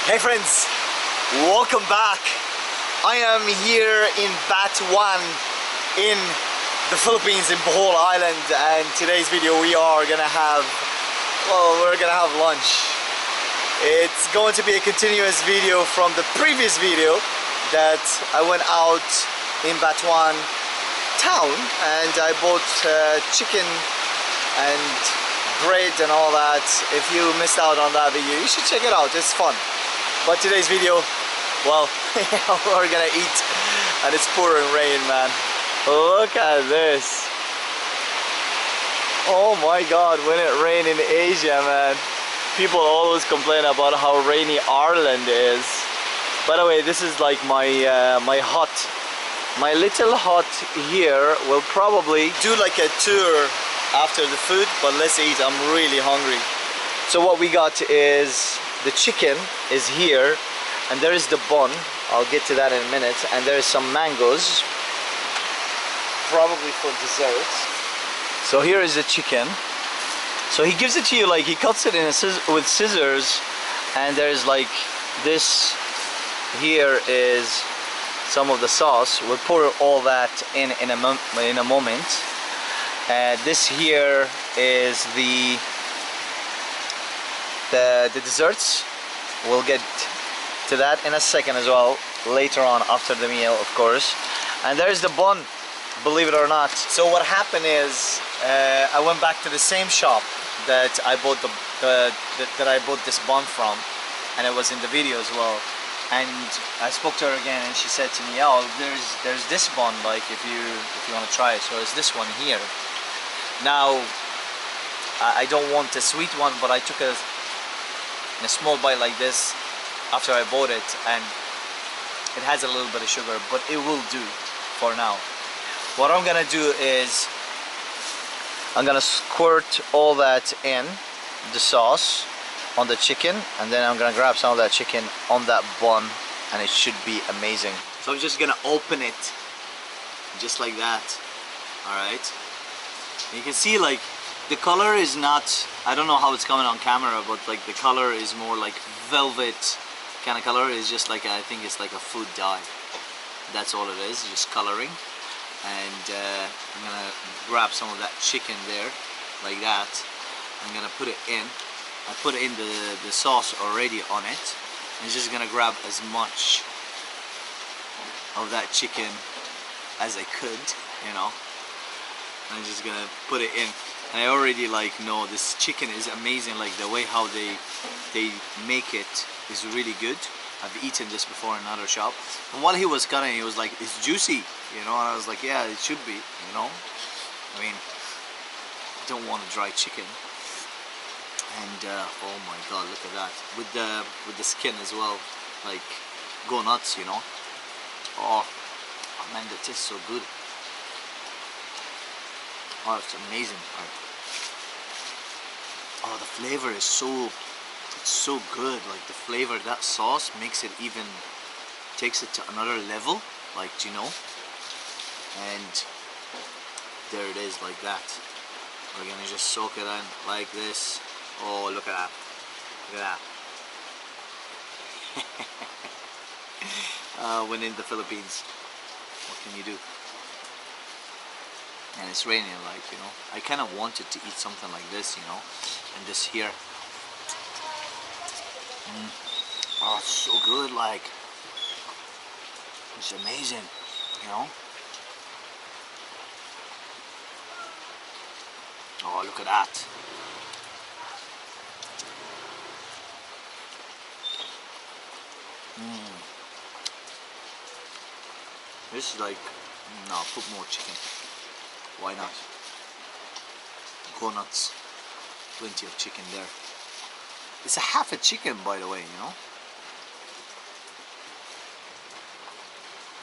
Hey friends, welcome back. I am here in Batuan in the Philippines, in Bohol Island, and today's video we're gonna have lunch. It's going to be a continuous video from the previous video that I went out in Batuan town and I bought chicken and bread and all that. If you missed out on that video, you should check it out, it's fun. But today's video, well, we're gonna eat and it's pouring rain, man. Look at this. Oh my god, when it rains in Asia, man, people always complain about how rainy Ireland is. By the way, this is like my hut. My little hut here will probably do like a tour after the food, but let's eat. I'm really hungry. So what we got is the chicken is here, and there is the bun. I'll get to that in a minute. And there is some mangoes, probably for dessert. So here is the chicken. So he gives it to you like he cuts it in with scissors, and there's like this. Here is some of the sauce. We'll pour all that in a moment. This here is the desserts. We'll get to that in a second as well, later on after the meal, of course. And there's the bun, believe it or not. So what happened is I went back to the same shop that I bought this bun from, and it was in the video as well. And I spoke to her again, and she said to me, "Oh, there's this bun, like if you want to try it." So it's this one here. Now I don't want a sweet one, but I took a small bite like this after I bought it, and it has a little bit of sugar, but it will do for now. What I'm gonna do is I'm gonna squirt all that in the sauce on the chicken, and then I'm gonna grab some of that chicken on that bun, and it should be amazing. So I'm just gonna open it just like that. Alright, you can see like the color is not, I don't know how it's coming on camera, but like the color is more like velvet kind of color. It's just like, I think it's like a food dye. That's all it is, just coloring. And I'm gonna grab some of that chicken there like that. I'm gonna put it in. I put in the sauce already on it. I'm just gonna grab as much of that chicken as I could, you know. I'm just gonna put it in. And I already like know this chicken is amazing. Like the way how they make it is really good. I've eaten this before in another shop. And while he was cutting, he was like, "It's juicy," you know. And I was like, "Yeah, it should be," you know. I mean, I don't want a dry chicken. And oh my god, look at that, with the skin as well, like go nuts, you know. Oh man, that tastes so good. Oh, it's amazing. Oh, the flavor is it's so good. Like the flavor, that sauce makes it even, takes it to another level, like, you know. And there it is, like that. We're gonna just soak it in like this. Oh, look at that. Look at that. When in the Philippines, what can you do? And it's raining, like, you know. I kind of wanted to eat something like this, you know. And this here. Oh, it's so good, like. It's amazing, you know. Oh, look at that. This is like, no, put more chicken. Why not? Go nuts. Plenty of chicken there. It's a half a chicken, by the way, you know.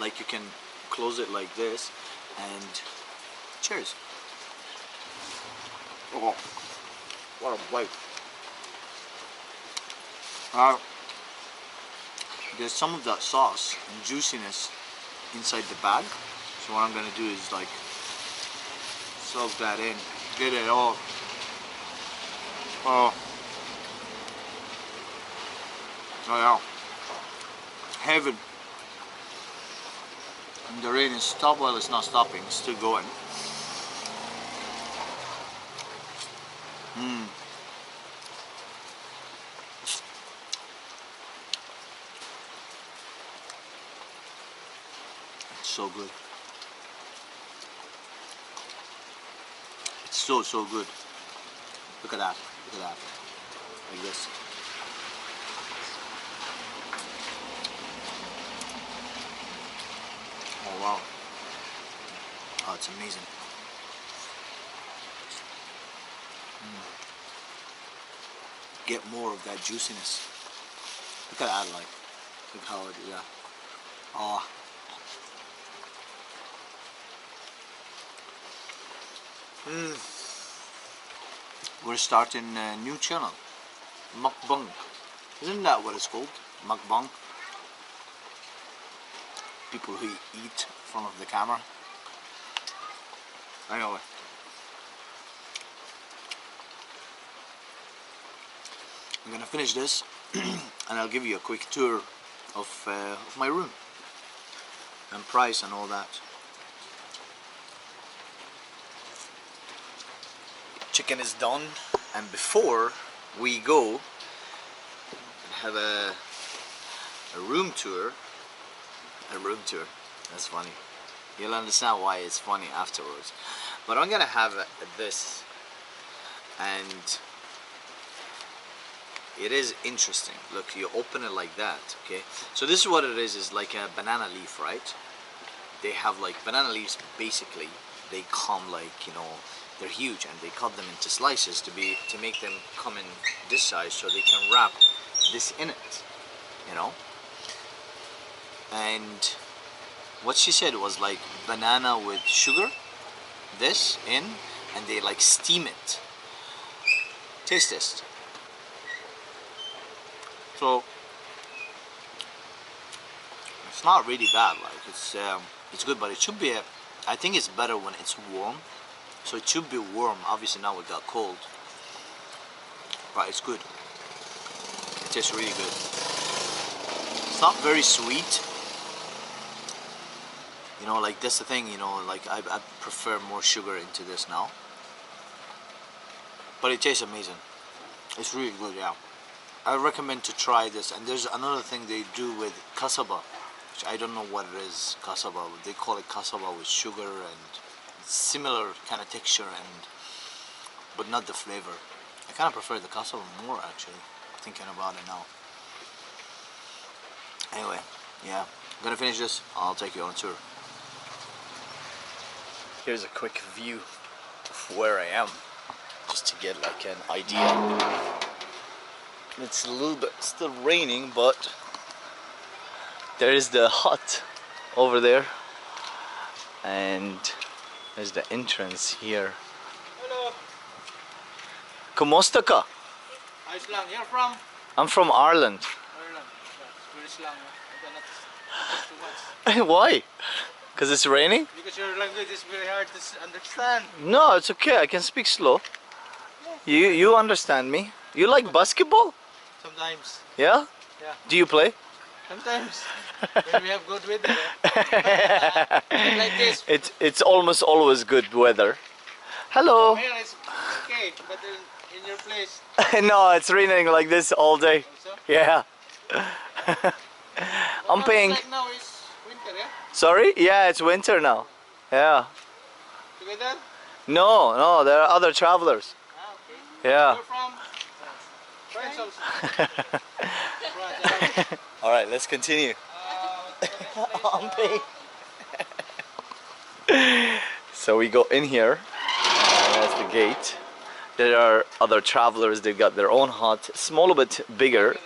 Like you can close it like this, and cheers. Oh, what a bite. There's some of that sauce and juiciness inside the bag. So what I'm gonna do is like soak that in, get it all. Oh, Oh yeah. Heaven. And the rain is stopped. Well, it's not stopping. It's still going. Mmm. It's so good. It's so good. Look at that. Look at that. Like this. Oh wow. Oh, it's amazing. Get more of that juiciness. Look at that, like. Look how it, yeah. Oh. We're starting a new channel. Mukbang. Isn't that what it's called? Mukbang. People who eat in front of the camera. Anyway. I'm gonna finish this and I'll give you a quick tour of my room and price and all that. Chicken is done, and before we go have a room tour. That's funny. You'll understand why it's funny afterwards. But I'm gonna have this, and it is interesting. Look, you open it like that, okay? So this is what it is like a banana leaf, right? They have like banana leaves, basically. They come like, you know, they're huge, and they cut them into slices to make them come in this size so they can wrap this in it, you know? And what she said was like banana with sugar, this in, and they like steam it. Taste this. So it's not really bad. Like it's good, but it should be. I think it's better when it's warm. So it should be warm. Obviously now it got cold, but it's good. It tastes really good. It's not very sweet. You know, like that's the thing. You know, like I prefer more sugar into this now. But it tastes amazing. It's really good, yeah. I recommend to try this. And there's another thing they do with cassava, which I don't know what it is. Cassava, they call it cassava with sugar and similar kind of texture, but not the flavor. I kind of prefer the cassava more, actually, thinking about it now. Anyway, yeah, I'm gonna finish this. I'll take you on a tour. Here's a quick view of where I am, just to get like an idea. It's a little bit still raining, but there is the hut over there, and there's the entrance here. Hello. Kumusta ka? Ayos lang. You're from? I'm from Ireland. Ireland. British lang. I cannot too much. Why? Because it's raining? Because your language is very hard to understand. No, it's okay. I can speak slow. You understand me? You like basketball? Sometimes. Yeah? Yeah. Do you play? Sometimes. When we have good weather. Like this. It's almost always good weather. Hello. Here it's okay, but in your place. No, it's raining like this all day. Also? Yeah. I'm paying. Like now is winter, yeah? Sorry? Yeah, it's winter now. Yeah. Together? No, there are other travelers. Ah, okay. Yeah. You're from? France also. France. All right, let's continue. I'm paying. So we go in here, and that's the gate. There are other travelers. They've got their own hut, small bit bigger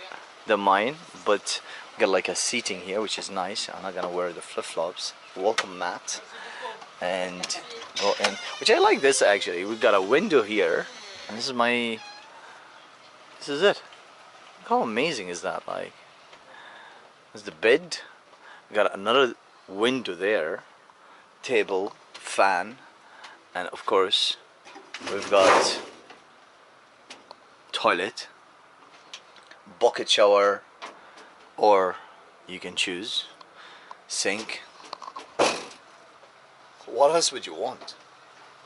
than mine, but we got like a seating here, which is nice. I'm not gonna wear the flip-flops. Welcome mat, and go in. Which I like this actually. We've got a window here, and this is my. This is it. Look how amazing is that? Like, there's the bed. We got another window there, table, fan, and of course we've got toilet, bucket shower, or you can choose sink. What else would you want?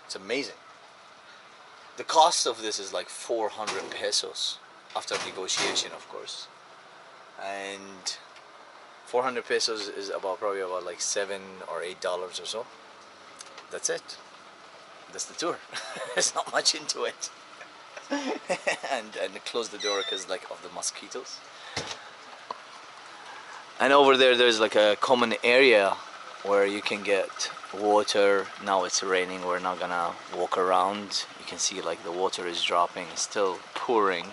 It's amazing. The cost of this is like 400 pesos after negotiation, of course, and 400 pesos is probably about like $7 or $8 or so. That's it. That's the tour. There's not much into it. and close the door because like of the mosquitoes. And over there's like a common area where you can get water. Now it's raining, we're not gonna walk around. You can see like the water is dropping, it's still pouring.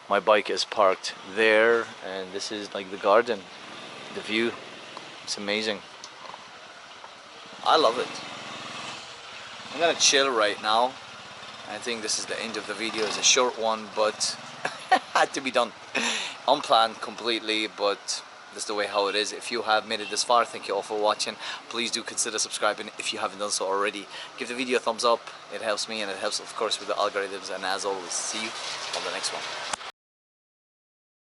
My bike is parked there, and this is like the garden, the view. It's amazing. I love it. I'm gonna chill right now. I think this is the end of the video. It's a short one, but had to be done. Unplanned completely, but that's the way how it is. If you have made it this far, thank you all for watching. Please do consider subscribing if you haven't done so already. Give the video a thumbs up. It helps me, and it helps of course with the algorithms. And as always, see you on the next one.